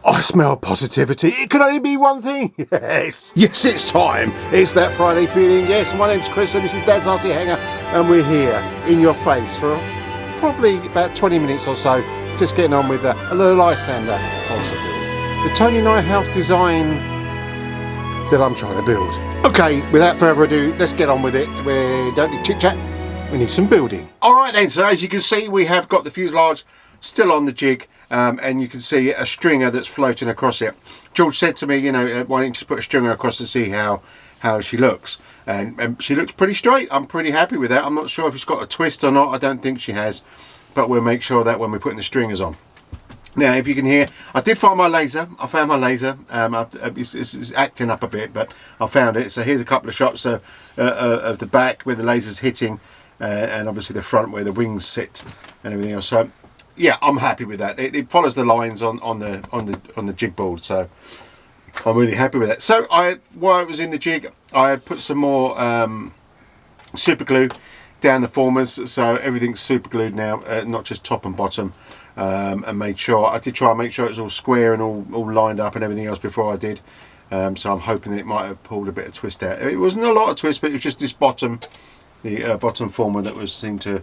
I smell positivity. It could only be one thing. Yes, it's time. It's that Friday feeling. Yes, my name's Chris and this is Dad's RC Hangar, and we're here in your face for probably about 20 minutes or so, just getting on with a little ice sander, possibly. The Tony Nijhuis design that I'm trying to build. Okay, without further ado, let's get on with it. We don't need chit chat, we need some building. Alright then, so as you can see, we have got the fuselage still on the jig. And you can see a stringer that's floating across it. George said to me, you know, why don't you just put a stringer across to see how she looks. And she looks pretty straight. I'm pretty happy with that. I'm not sure if it's got a twist or not. I don't think she has. But we'll make sure that when we're putting the stringers on. Now, if you can hear, I did find my laser. I found my laser. It's acting up a bit, but I found it. So here's a couple of shots of the back where the laser's hitting. And obviously the front where the wings sit and everything else. So yeah, I'm happy with that. It follows the lines on the jig board, so I'm really happy with that. So while it was in the jig, I put some more super glue down the formers, so everything's super glued now, not just top and bottom. And made sure I did try and make sure it was all square and all lined up and everything else before I did. So I'm hoping that it might have pulled a bit of twist out. It wasn't a lot of twist, but it was just this bottom, the bottom former that was seemed to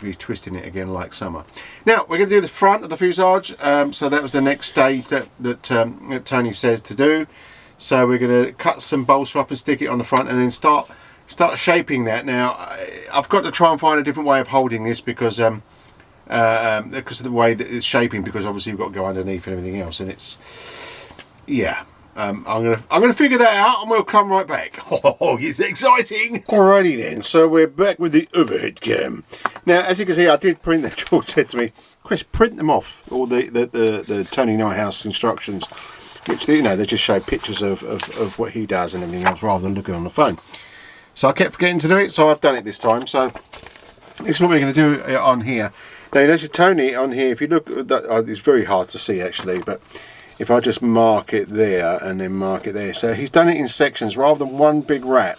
be twisting it again like summer. Now we're going to do the front of the fuselage, so that was the next stage that Tony says to do. So we're going to cut some balsa up and stick it on the front and then start shaping that. Now I've got to try and find a different way of holding this because of the way that it's shaping, because obviously you've got to go underneath and everything else, and it's, yeah. I'm gonna figure that out and we'll come right back. Oh, it's exciting! Alrighty then, so we're back with the overhead cam. Now, as you can see, I did print that. George said to me, Chris, print them off, all the Tony Nijhuis instructions, which, you know, they just show pictures of what he does and everything else rather than looking on the phone. So I kept forgetting to do it, so I've done it this time. So this is what we're going to do on here. Now, you notice Tony on here, if you look, it's very hard to see actually, but if I just mark it there and then mark it there, so he's done it in sections rather than one big wrap.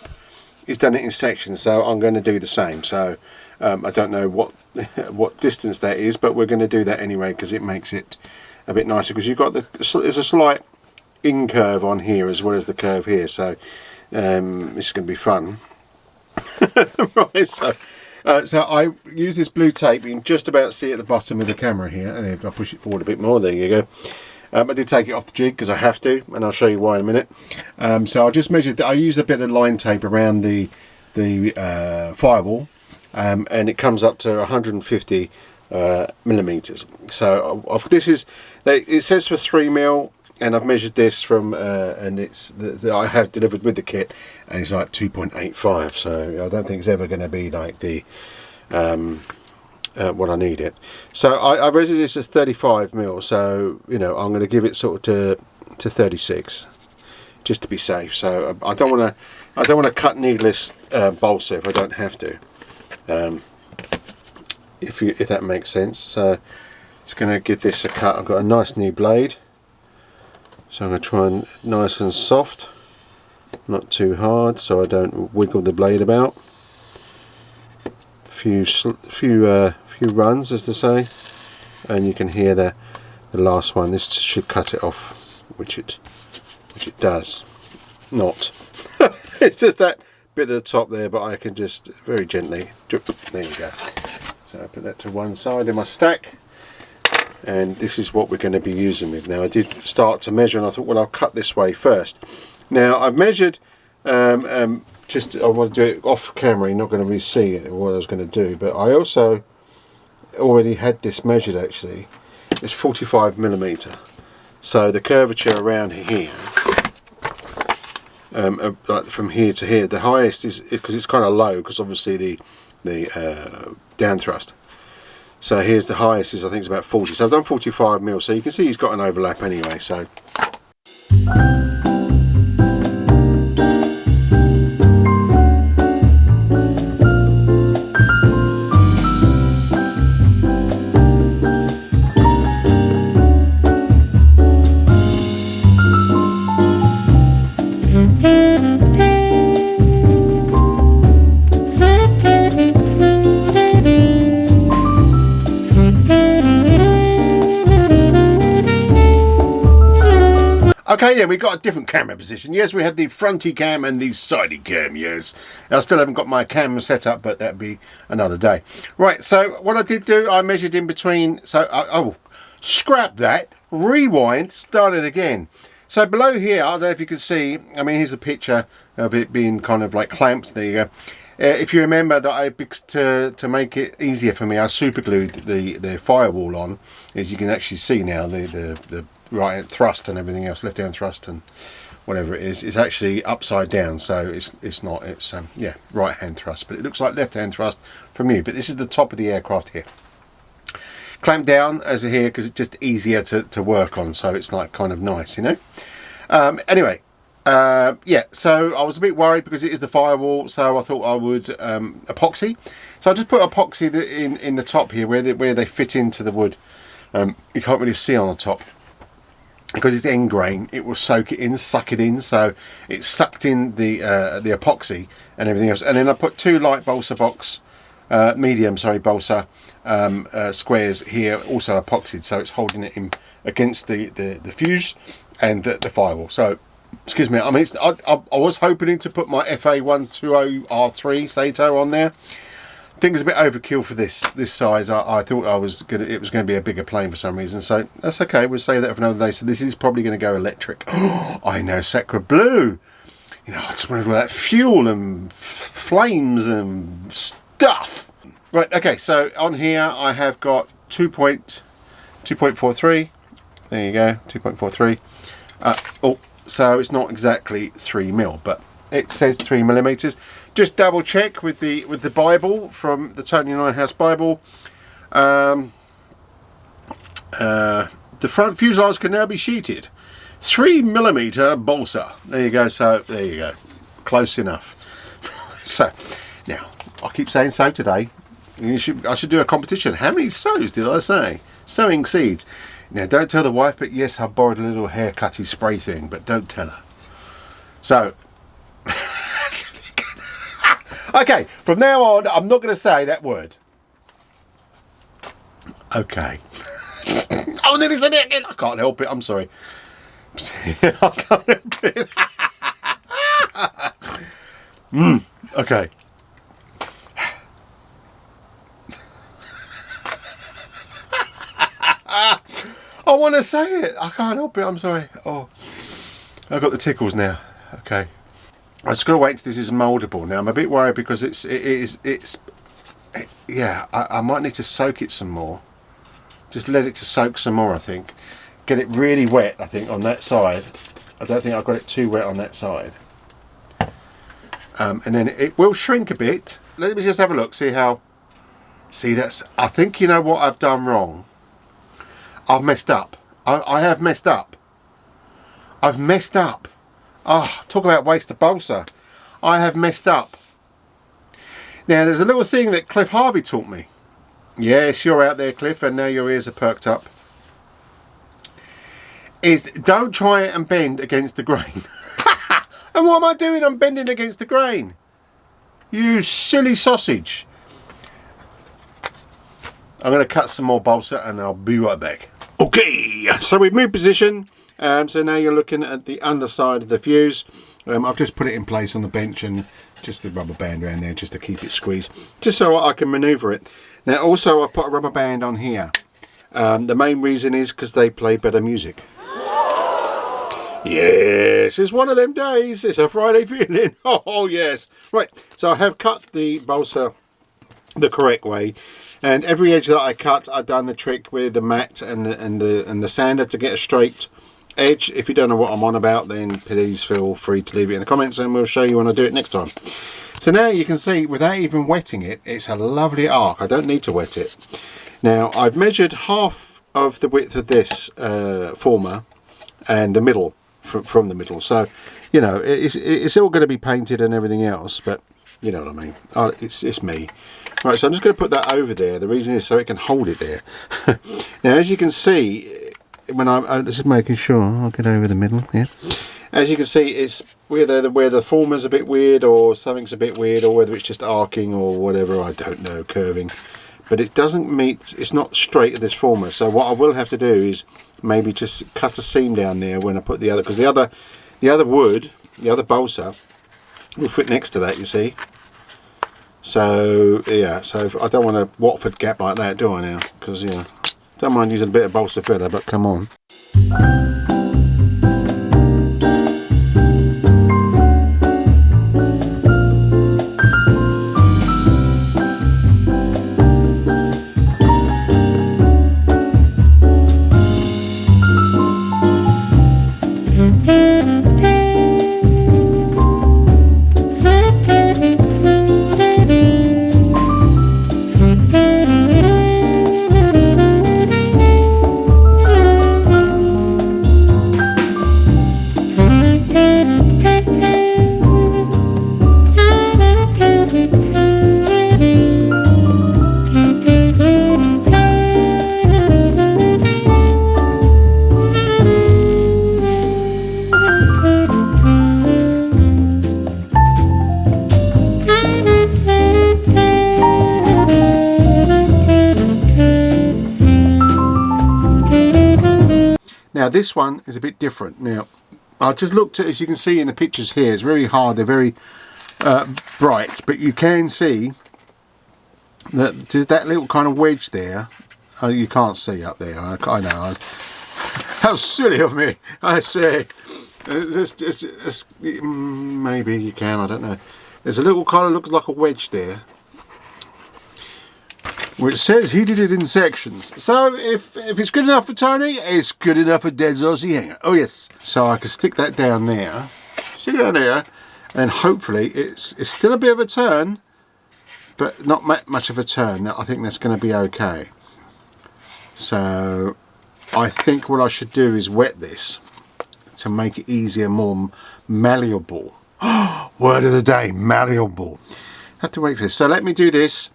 He's done it in sections, so I'm going to do the same. So I don't know what distance that is, but we're going to do that anyway because it makes it a bit nicer. Because you've got there's a slight in curve on here as well as the curve here, so this is going to be fun. Right, so I use this blue tape. You can just about see at the bottom of the camera here, and if I push it forward a bit more, there you go. I did take it off the jig because I have to, and I'll show you why in a minute. So I just measured. I used a bit of line tape around the Firewall, and it comes up to 150 millimeters. So this is, it says for 3mm, and I've measured this from, and it's I have delivered with the kit, and it's like 2.85. So I don't think it's ever going to be like the what I need it. So I measured this as 35mm, so you know I'm going to give it sort of to 36 just to be safe. So I don't want to cut needless balsa if I don't have to, if that makes sense. So just going to give this a cut. I've got a nice new blade, so I'm going to try and nice and soft, not too hard, so I don't wiggle the blade about. Few runs, as they say, and you can hear the last one. This should cut it off, which it does not. It's just that bit at the top there, but I can just very gently, there you go. So I put that to one side in my stack, and this is what we're going to be using with. Now I did start to measure, and I thought, well, I'll cut this way first. Now I've measured, just I want to do it off camera. You're not going to really see what I was going to do, but I also already had this measured. Actually, it's 45mm. So the curvature around here, like from here to here, the highest is, because it's kind of low, because obviously the down thrust. So here's the highest is, I think it's about 40. So I've done 45mm. So you can see he's got an overlap anyway. So. Okay, then we got a different camera position. Yes, we have the fronty cam and the sidey cam. Yes, I still haven't got my cam set up, but that'd be another day. Right. So what I did do, I measured in between. So oh, scrap that. Rewind. Start it again. So below here, I don't know if you can see. I mean, here's a picture of it being kind of like clamped. There you go. If you remember that to make it easier for me, I super glued the firewall on, as you can actually see now, the right hand thrust and everything else, left hand thrust and whatever it is actually upside down, so it's not, it's yeah, right hand thrust, but it looks like left hand thrust from you. But this is the top of the aircraft here, clamped down as here because it's just easier to work on, so it's like kind of nice, you know. Anyway. Yeah, so I was a bit worried because it is the firewall, so I thought I would epoxy. So I just put epoxy in the top here where they fit into the wood. You can't really see on the top because it's end grain. It will soak it in, suck it in, so it sucked in the epoxy and everything else. And then I put two light balsa box, balsa squares here, also epoxied, so it's holding it in against the fuse and the firewall. So. Excuse me, I mean, I was hoping to put my FA120R3 Sato on there. I think it's a bit overkill for this size. I thought it was going to be a bigger plane for some reason, so that's okay. We'll save that for another day. So this is probably going to go electric. Oh, I know, Sacra Blue. You know, I just wanted all that fuel and flames and stuff. Right, okay, so on here I have got 2.43. There you go, 2.43. Oh. So it's not exactly 3mm, but it says 3mm. Just double check with the Bible from the Tony Nijhuis Bible. The front fuselage can now be sheeted. 3mm balsa. There you go. So there you go. Close enough. So now I keep saying so today. I should do a competition. How many sows did I say? Sowing seeds. Now, don't tell the wife, but yes, I borrowed a little haircutty spray thing, but don't tell her. So, okay, from now on, I'm not going to say that word. Okay. Oh, then it's an again. I can't help it. I'm sorry. I can't help it. Okay. I want to say it. I can't help it. I'm sorry. Oh, I've got the tickles now. Okay. I just got to wait until this is mouldable. Now I'm a bit worried because yeah. I might need to soak it some more. Just let it to soak some more. I think. Get it really wet. I think on that side. I don't think I've got it too wet on that side. And then it will shrink a bit. Let me just have a look. See how. See, that's. I think you know what I've done wrong. I've messed up. I have messed up. I've messed up. Oh, talk about waste of balsa. I have messed up. Now, there's a little thing that Cliff Harvey taught me. Yes, you're out there, Cliff, and now your ears are perked up. Is don't try and bend against the grain. And what am I doing? I'm bending against the grain. You silly sausage. I'm going to cut some more balsa and I'll be right back. Okay, so we've moved position. So now you're looking at the underside of the fuse. I've just put it in place on the bench and just the rubber band around there just to keep it squeezed, just so I can manoeuvre it. Now also I put a rubber band on here. The main reason is because they play better music. Yes, it's one of them days. It's a Friday feeling. Oh yes. Right, so I have cut the balsa the correct way, and every edge that I cut, I've done the trick with the mat and the sander to get a straight edge. If you don't know what I'm on about, then please feel free to leave it in the comments and we'll show you when I do it next time. So now you can see, without even wetting it, it's a lovely arc. I don't need to wet it. Now I've measured half of the width of this former and the middle from the middle, so you know it's all going to be painted and everything else, but you know what I mean. It's me. Right, so I'm just going to put that over there. The reason is so it can hold it there. Now, as you can see, when I'm just making sure I'll get over the middle here. As you can see, it's where the former's a bit weird, or something's a bit weird, or whether it's just arcing or whatever. I don't know, curving. but it doesn't meet, it's not straight at this former. So what I will have to do is maybe just cut a seam down there when I put the other, because the other wood, the other balsa will fit next to that, you see. So yeah, so I don't want a Watford gap like that, do I now? Because, you know, don't mind using a bit of balsa filler, but come on. Now this one is a bit different. Now I just looked at, as you can see in the pictures here, it's very hard, they're very bright, but you can see that there's that little kind of wedge there. You can't see up there, I know. How silly of me, I say. Maybe you can, I don't know. There's a little kind of, looks like a wedge there, which says he did it in sections. So if it's good enough for Tony, it's good enough for Dad's Aussie Hanger. Oh yes. So I can stick that down there, and hopefully it's still a bit of a turn, but not much of a turn. I think that's going to be okay. So I think what I should do is wet this to make it easier, more malleable. Word of the day, malleable. Have to wait for this. So let me do this.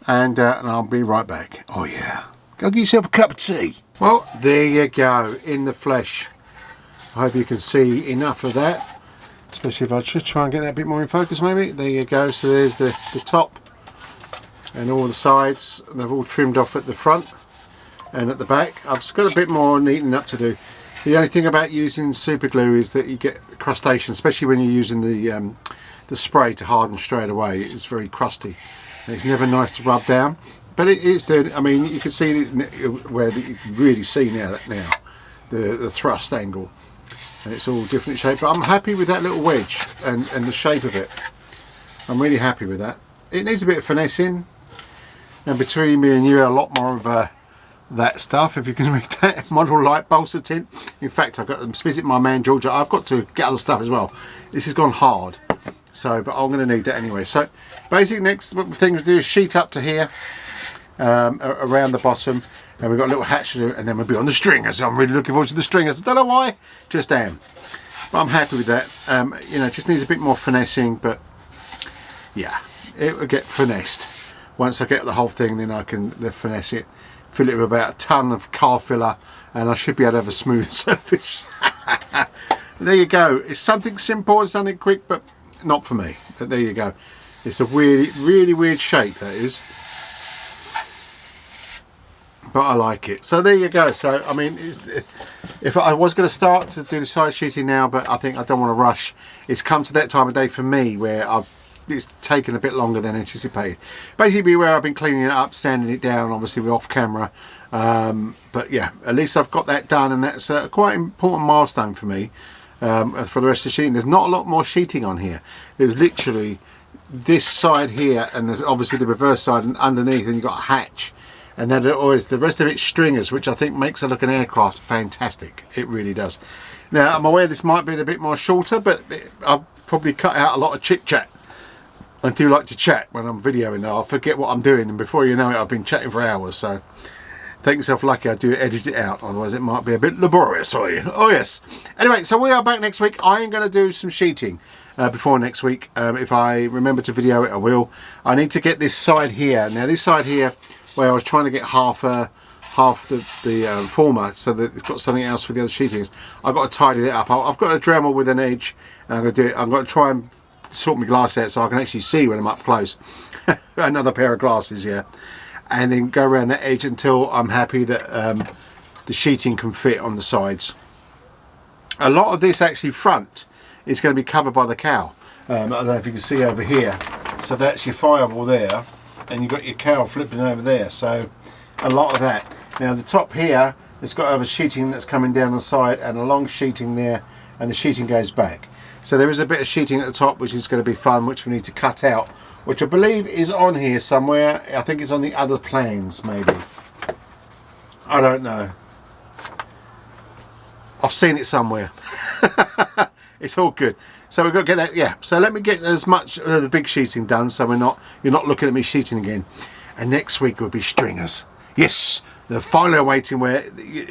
And I'll be right back. Oh yeah, go get yourself a cup of tea. Well, there you go, in the flesh. I hope you can see enough of that, especially if I just try and get that a bit more in focus maybe. There you go, so there's the top and all the sides. They've all trimmed off at the front and at the back. I've just got a bit more neatening up to do. The only thing about using super glue is that you get crustacean, especially when you're using the spray to harden straight away. It's very crusty. It's never nice to rub down, but it is there. I mean, you can see where you can really see now the thrust angle, and it's all different shape. But I'm happy with that little wedge and the shape of it. I'm really happy with that. It needs a bit of finessing, and between me and you, a lot more of that stuff. If you can read that, model light balsa tint. In fact, I've got to visit my man Georgia. I've got to get other stuff as well. This has gone hard. So, but I'm going to need that anyway. So, basically, next thing to do is sheet up to here, around the bottom, and we've got a little hatch to do, and then we'll be on the stringers. So I'm really looking forward to the stringers. I don't know why, just am. But I'm happy with that. You know, it just needs a bit more finessing, but yeah, it will get finessed. Once I get the whole thing, then I can finesse it, fill it with about a ton of car filler, and I should be able to have a smooth surface. There you go. It's something simple and something quick, but not for me. But there you go. It's a really weird shape, that is, but I like it. So there you go. So I mean, if I was going to start to do the side sheeting now, but I think I don't want to rush. It's come to that time of day for me where it's taken a bit longer than anticipated. Basically where I've been cleaning it up, sanding it down, obviously we're off camera, but yeah, at least I've got that done, and that's a quite important milestone for me. For the rest of the sheeting, there's not a lot more sheeting on here. It was literally this side here, and there's obviously the reverse side, and underneath, and you've got a hatch, and then always the rest of it's stringers, which I think makes it look an aircraft fantastic. It really does. Now I'm aware this might be a bit more shorter, but I'll probably cut out a lot of chit chat. I do like to chat when I'm videoing. I'll forget what I'm doing, and before you know it, I've been chatting for hours. So think yourself lucky I do edit it out, otherwise it might be a bit laborious for you. Oh yes. Anyway, so we are back next week. I am going to do some sheeting before next week. If I remember to video it, I will. I need to get this side here. Now this side here, where I was trying to get half the former, so that it's got something else for the other sheetings, I've got to tidy it up. I've got a Dremel with an edge, and I'm going to do it. I'm going to try and sort my glass out so I can actually see when I'm up close. Another pair of glasses, yeah. and then go around that edge until I'm happy that the sheeting can fit on the sides. A lot of this actually front is going to be covered by the cowl. I don't know if you can see over here. So that's your firewall there, and you've got your cowl flipping over there. So a lot of that. Now the top here, it's got other sheeting that's coming down the side and a long sheeting there, and the sheeting goes back. So there is a bit of sheeting at the top which is going to be fun, which we need to cut out, which I believe is on here somewhere. I think it's on the other plans maybe. I don't know. I've seen it somewhere. It's all good. So we've got to get that, yeah. So let me get as much of the big sheeting done, so you're not looking at me sheeting again. And next week will be stringers. Yes, they're finally awaiting where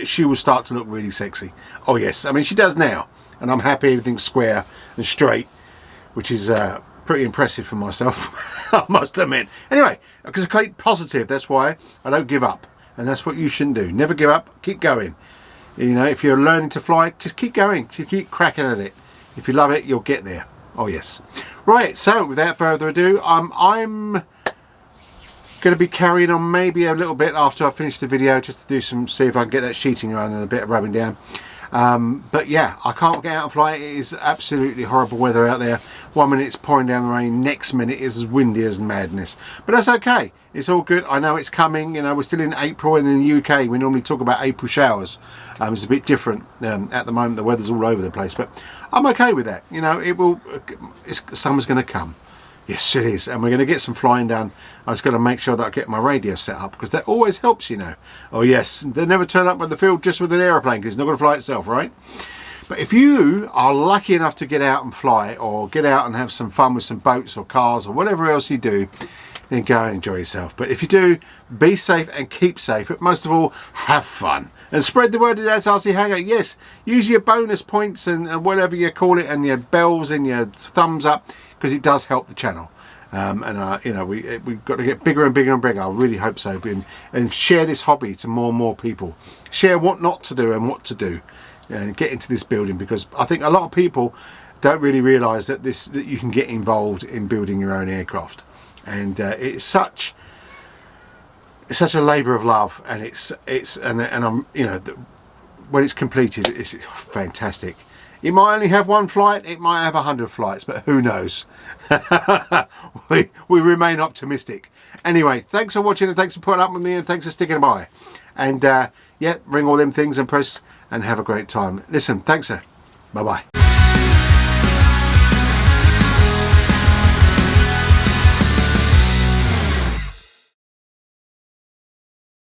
she will start to look really sexy. Oh yes, I mean she does now, and I'm happy everything's square and straight, which is pretty impressive for myself. I must admit. Anyway, because I keep positive, that's why I don't give up, and that's what you shouldn't do. Never give up. Keep going. You know, if you're learning to fly, just keep going. Just keep cracking at it. If you love it, you'll get there. Oh yes. Right, so without further ado, I'm going to be carrying on maybe a little bit after I finish the video, just to do see if I can get that sheeting around and a bit of rubbing down. But yeah, I can't get out and fly. It is absolutely horrible weather out there. 1 minute it's pouring down the rain, next minute it's as windy as madness. But that's okay. It's all good. I know it's coming. You know, we're still in April, and in the UK we normally talk about April showers. It's a bit different at the moment. The weather's all over the place, but I'm okay with that. You know, summer's going to come. Yes, it is, and we're going to get some flying done. I just got to make sure that I get my radio set up, because that always helps, you know. Oh yes, they never turn up on the field just with an aeroplane, because it's not going to fly itself, right? But if you are lucky enough to get out and fly, or get out and have some fun with some boats or cars or whatever else you do, then go and enjoy yourself. But if you do, be safe and keep safe, but most of all, have fun. And spread the word of Dad's RC Hangar. Yes, use your bonus points and whatever you call it, and your bells and your thumbs up, because it does help the channel. You know, we've got to get bigger and bigger and bigger. I really hope so. And share this hobby to more and more people. Share what not to do and what to do, and get into this building, because I think a lot of people don't really realise that you can get involved in building your own aircraft, and it's such a labour of love, and I'm, you know, when it's completed, it's fantastic. It might only have one flight, it might have 100 flights, but who knows? we remain optimistic. Anyway, thanks for watching, and thanks for putting up with me, and thanks for sticking by. And yeah, ring all them things and press, and have a great time. Listen, thanks sir. Bye bye.